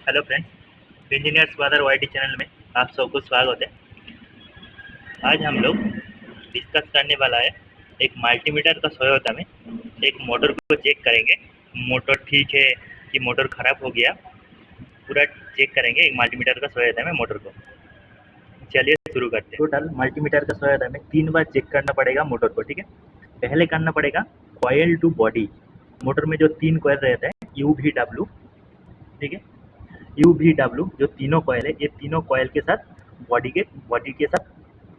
Hello friends, engineers brother YT channel में आप सबको स्वागत है। आज हम लोग डिस्कस करने वाला है एक मल्टीमीटर का सहायता में एक मोटर को चेक करेंगे। मोटर ठीक है कि मोटर खराब हो गया, पूरा चेक करेंगे एक मल्टीमीटर का सहायता में मोटर को। चलिए शुरू करते हैं। टोटल मल्टीमीटर का सहायता में 3 बार चेक करना पड़ेगा मोटर को, ठीक है। पहले करना पड़ेगा कॉइल टू बॉडी। मोटर में जो 3 कॉइल रहते हैं UV W, ठीक है। UVW जो तीनों कॉयल है, ये तीनों कॉयल के साथ बॉडी के साथ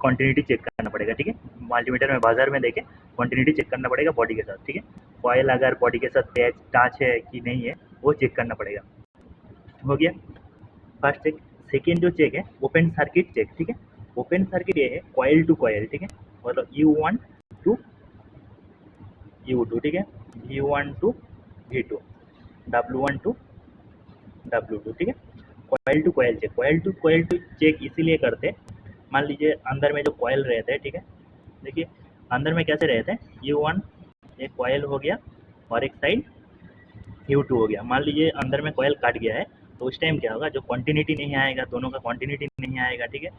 कंटिन्यूटी चेक करना पड़ेगा, ठीक है। मल्टीमीटर में बाजार में देके कंटिन्यूटी चेक करना पड़ेगा बॉडी के साथ, ठीक है। कॉयल अगर बॉडी के साथ टच है कि नहीं है वो चेक करना पड़ेगा। हो गया फर्स्ट चेक। सेकेंड जो चेक है ओपन सर्किट चेक, ठीक है। ओपन सर्किट ये है कॉयल टू कॉयल, ठीक है। मतलब U1 टू U2, ठीक है। V1 to V2, W1 to W2, ठीक है। Coil to coil check, coil to check इसीलिए करते हैं, मान लीजिए अंदर में जो कॉयल रहते हैं, ठीक है। देखिए अंदर में कैसे रहते हैं, U1 एक कॉयल हो गया और एक साइड U2 हो गया। मान लीजिए अंदर में कॉयल काट गया है तो उस टाइम क्या होगा, जो कंटिन्यूटी नहीं आएगा, दोनों का कंटिन्यूटी नहीं आएगा, ठीक है।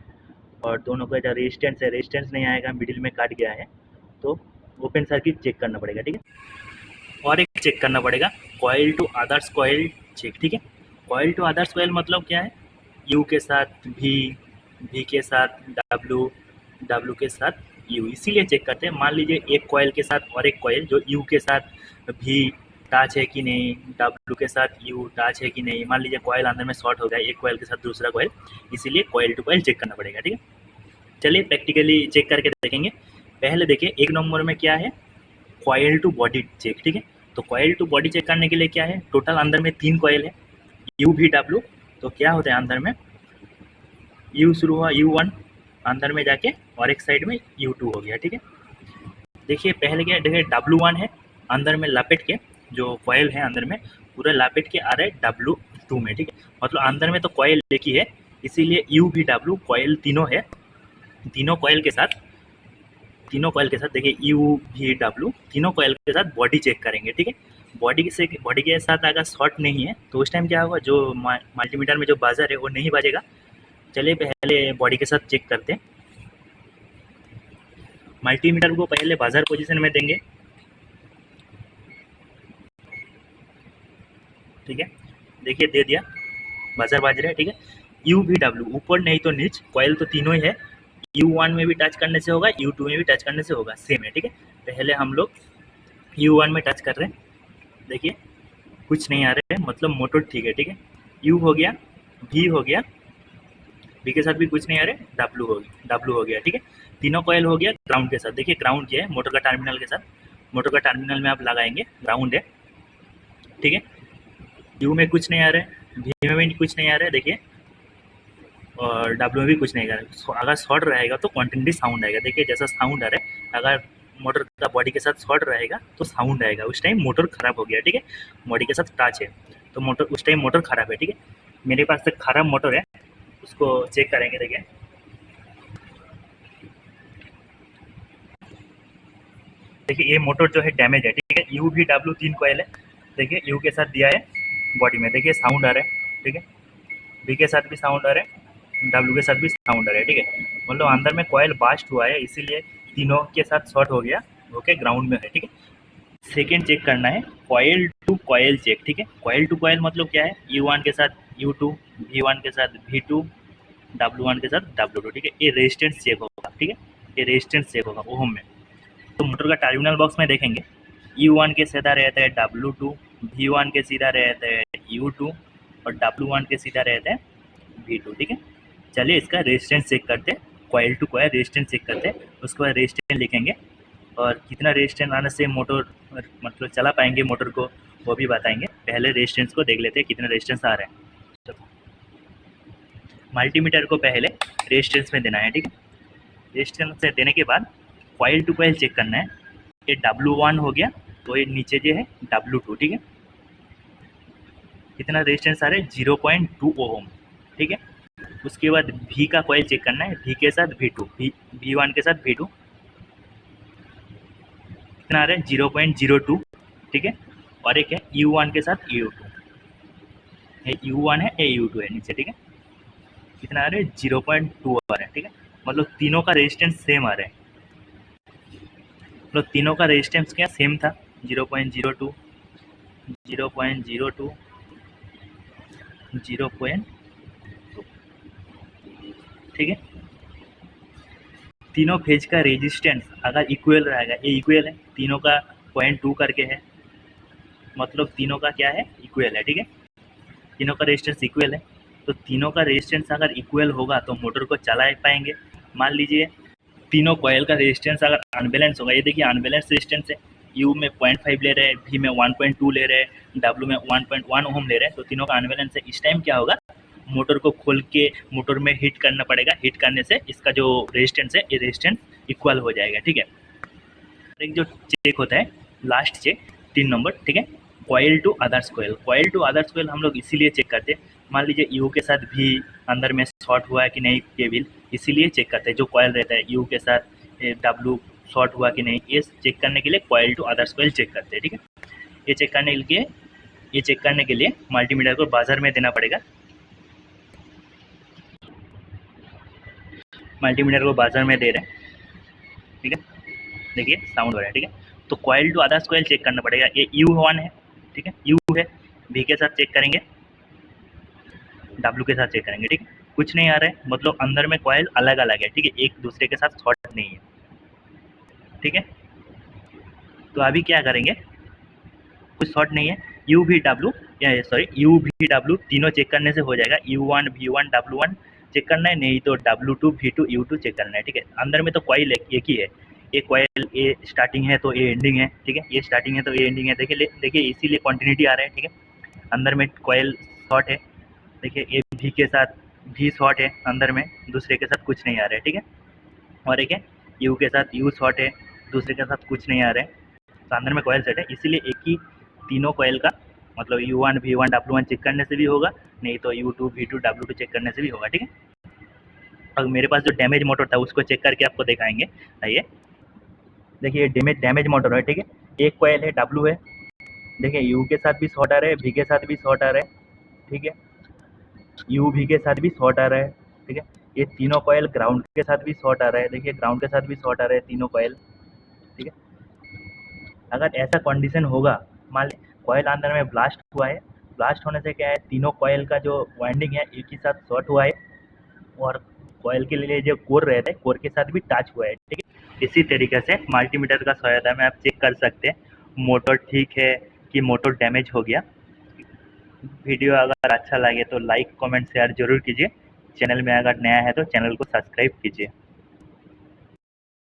और दोनों का जो रेजिस्टेंस है, रेजिस्टेंस नहीं आएगा, मिडिल में काट गया है तो ओपन सर्किट चेक करना पड़ेगा, ठीक है। और एक चेक करना पड़ेगा coil to others coil check, ठीक है। कॉयल टू अदर्स कॉयल मतलब क्या है, U के साथ V के साथ W के साथ U, इसीलिए चेक करते हैं। मान लीजिए एक कॉयल के साथ और एक कॉयल जो U के साथ V टच है कि नहीं, W के साथ U टच है कि नहीं। मान लीजिए कॉयल अंदर में शॉर्ट हो गया एक कॉयल के साथ दूसरा कॉयल, इसीलिए कॉयल टू कॉयल चेक करना पड़ेगा, ठीक है। चलिए प्रैक्टिकली चेक करके देखेंगे। पहले देखिए 1 नंबर में क्या है, कॉयल टू बॉडी चेक, ठीक है। तो कॉयल टू बॉडी चेक करने के लिए क्या है, टोटल अंदर में 3 कॉयल है UVW। तो क्या होता है अंदर में, U शुरू हुआ U1 अंदर में जाके और एक साइड में U2 हो गया, ठीक है। देखिए पहले क्या है, देखिए W1 है अंदर में लपेट के, जो कॉयल है अंदर में पूरा लपेट के आ रहा है W2 में, ठीक है। मतलब अंदर में तो कॉयल एक ही है, इसीलिए UVW कॉयल तीनों है। तीनों कॉयल के साथ देखिए UVW तीनों कॉयल के साथ बॉडी चेक करेंगे, ठीक है। बॉडी के साथ अगर शॉर्ट नहीं है तो उस टाइम क्या होगा, जो मल्टीमीटर में जो बाजार है वो नहीं बजेगा। चलिए पहले बॉडी के साथ चेक करते हैं। मल्टीमीटर को पहले बाजार पोजीशन में देंगे, ठीक है। देखिए दे दिया, बाजार बाज रहा है, ठीक है। UVW ऊपर नहीं तो नीच, कॉयल तो तीनों ही है। U1 में भी टच करने से होगा, U2 में भी टच करने से होगा, सेम है, ठीक है। पहले हम लोग U1 में टच कर रहे हैं, देखिए कुछ नहीं आ रहा है, मतलब मोटर ठीक है, ठीक है। U हो गया, V हो गया, V के साथ भी कुछ नहीं आ रहा है, W हो गया, ठीक है। तीनों कॉयल हो गया ग्राउंड के साथ। देखिए ग्राउंड क्या है, मोटर का टर्मिनल के साथ, मोटर का टर्मिनल में आप लगाएंगे ग्राउंड है, ठीक है। U में कुछ नहीं आ रहा है, V में भी कुछ नहीं आ रहा है, देखिए, और W में भी कुछ नहीं आ रहा है। अगर शॉर्ट रहेगा तो कंटिन्यूटी साउंड आएगा, देखिए जैसा साउंड आ रहा है। अगर मोटर का बॉडी के साथ शॉर्ट रहेगा तो साउंड आएगा, उस टाइम मोटर खराब हो गया, ठीक है। बॉडी के साथ टच है तो मोटर, उस टाइम मोटर खराब है, ठीक है। मेरे पास एक खराब मोटर है, उसको चेक करेंगे। देखिए ये मोटर जो है डैमेज है, ठीक है। UVW 3 कॉयल है, देखिए U के साथ दिया है बॉडी में, देखिए साउंड आ रहा है, ठीक है। V के साथ भी साउंड आ रहा है, W के साथ भी साउंड आ रहा है, ठीक है। मतलब अंदर में कॉयल बास्ट हुआ है, इसीलिए तीनों के साथ शॉर्ट हो गया, ओके, ग्राउंड में है, ठीक है। सेकेंड चेक करना है कॉयल टू कॉयल चेक, ठीक है। कॉयल टू कॉयल मतलब क्या है, U1 के साथ U2, V1 के साथ V2, W1 के साथ W2, ठीक है। ये रेजिस्टेंस चेक होगा, ठीक है। ये रेजिस्टेंस चेक होगा ओम में। तो मोटर का टर्मिनल बॉक्स में देखेंगे, U1 के सीधा रहता है W2, V1 के सीधा रहता है U2 और W1 के सीधा रहता है V2, ठीक है। चलिए इसका रेजिस्टेंस चेक करते हैं, coil to coil resistance check करते हैं। उसके बाद रेजिस्टेंस लिखेंगे और कितना रेजिस्टेंस आने से मोटर मतलब चला पाएंगे मोटर को, वो भी बताएंगे। पहले रेजिस्टेंस को देख लेते हैं कितना रेजिस्टेंस आ रहा है। मल्टीमीटर को पहले रेजिस्टेंस में देना है, ठीक है। रेजिस्टेंस से देने के बाद कॉइल टू कॉइल चेक करना है। ये W1 हो गया, तो ये नीचे जो है W2, ठीक है। कितना रेजिस्टेंस आ रहा है, 0.2 ओम, ठीक है। उसके बाद V का कॉइल चेक करना है, V के साथ V2, V1 के साथ V2 कितना आ रहा है, 0.02, ठीक है। और एक है U1 के साथ U2, ये U1 है, ये U2 है नीचे, ठीक है। कितना आ रहा है, 0.2 आ रहा है, ठीक है। मतलब तीनों का रेजिस्टेंस सेम आ रहा है, मतलब तीनों का रेजिस्टेंस क्या सेम था, 0.02, 0.02, 0.2, ठीक है। तीनों फेज का रेजिस्टेंस अगर इक्वल रहेगा, ये इक्वल है, तीनों का 0.2 करके है, मतलब तीनों का क्या है, इक्वल है, ठीक है। तीनों का रेजिस्टेंस इक्वल है, तो तीनों का रेजिस्टेंस अगर इक्वल होगा तो मोटर को चला पाएंगे। मान लीजिए तीनों कॉयल का रेजिस्टेंस अगर अनबैलेंस होगा, ये देखिए अनबैलेंस रेजिस्टेंस है, यू में 0.5 ले रहे हैं, भी में 1.2 ले रहे हैं, डब्ल्यू में 1.1 ओम ले रहे हैं, तो तीनों का अनबैलेंस है। इस टाइम क्या होगा, मोटर को खोल के मोटर में हीट करना पड़ेगा, हीट करने से इसका जो रेजिस्टेंस है, ये रेजिस्टेंस इक्वल हो जाएगा, ठीक है। एक जो चेक होता है लास्ट चेक 3 नंबर, ठीक है, coil to others coil. Coil to others coil हम लोग इसीलिए चेक करते हैं, मान लीजिए यू के साथ भी अंदर में शॉर्ट हुआ है कि नहीं केबल, इसीलिए चेक करते हैं। जो कॉइल रहता है यू के साथ डब्लू शॉर्ट हुआ कि नहीं, ये चेक करने के लिए coil to others coil check करते हैं, ठीक है। ये चेक करने के लिए मल्टीमीटर को बाजार में देना पड़ेगा, मल्टीमीटर को बाजार में दे रहे हैं, ठीक है। देखिए साउंड हो रहा है, ठीक है। तो coil to others coil check करना पड़ेगा, ये U1 है, ठीक है, यू है, भी के साथ चेक करेंगे, डब्ल्यू के साथ चेक करेंगे, ठीक है। कुछ नहीं आ रहा है, मतलब अंदर में कॉइल अलग अलग है, ठीक है, एक दूसरे के साथ शॉर्ट नहीं है, ठीक है। तो अभी क्या करेंगे, कुछ शॉर्ट नहीं है, यू भी डब्ल्यू यू भी डब्ल्यू तीनों चेक करने से हो जाएगा। U1 V1 W1 चेक करना है, नहीं तो W2 V2 U2 चेक करना है, ठीक है। अंदर में तो कॉइल एक ही है, ये कॉइल ए स्टार्टिंग है तो ए एंडिंग है, ठीक है, ये स्टार्टिंग है तो ए एंडिंग है, देखिए इसीलिए कंटिन्यूटी आ रहा है, ठीक है। अंदर में कॉइल शॉर्ट है, देखिए ए भी के साथ भी शॉर्ट है, अंदर में दूसरे के साथ कुछ नहीं आ रहा है, ठीक है। और एक है यू के साथ यू शॉर्ट है, दूसरे के साथ कुछ नहीं आ रहा है, तो अंदर में कॉइल सेट है, इसीलिए एक ही तीनों कॉइल का मतलब U1 V1 W1 चेक करने से भी होगा, नहीं तो U2 V2 W2 चेक करने से भी होगा, ठीक है। अब मेरे पास जो डैमेज मोटर था उसको चेक करके आपको दिखाएंगे, आइए। देखिए डैमेज मोटर है, ठीक है, एक कॉइल है W है, देखिए यू के साथ भी शॉर्ट आ रहा है, भी के साथ भी शॉर्ट आ रहा है, ठीक है, यू भी के साथ भी शॉर्ट आ रहा है, ठीक है। ये तीनों कॉइल ग्राउंड के साथ भी शॉर्ट आ रहा है, देखिए ग्राउंड के साथ भी शॉर्ट आ रहा है तीनों कॉइल, ठीक है। अगर ऐसा कंडीशन होगा, मान ली कॉइल अंदर में ब्लास्ट हुआ है, ब्लास्ट होने से क्या है, तीनों कॉइल का जो वाइंडिंग है एक ही साथ शॉर्ट हुआ है, और कॉइल के लिए जो कोर रहता है कोर के साथ भी टच हुआ है, ठीक है। इसी तरीके से मल्टीमीटर का सहायता में आप चेक कर सकते हैं मोटर ठीक है कि मोटर डैमेज हो गया। वीडियो अगर अच्छा लगे तो लाइक कमेंट शेयर जरूर कीजिए, चैनल में अगर नया है तो चैनल को सब्सक्राइब कीजिए।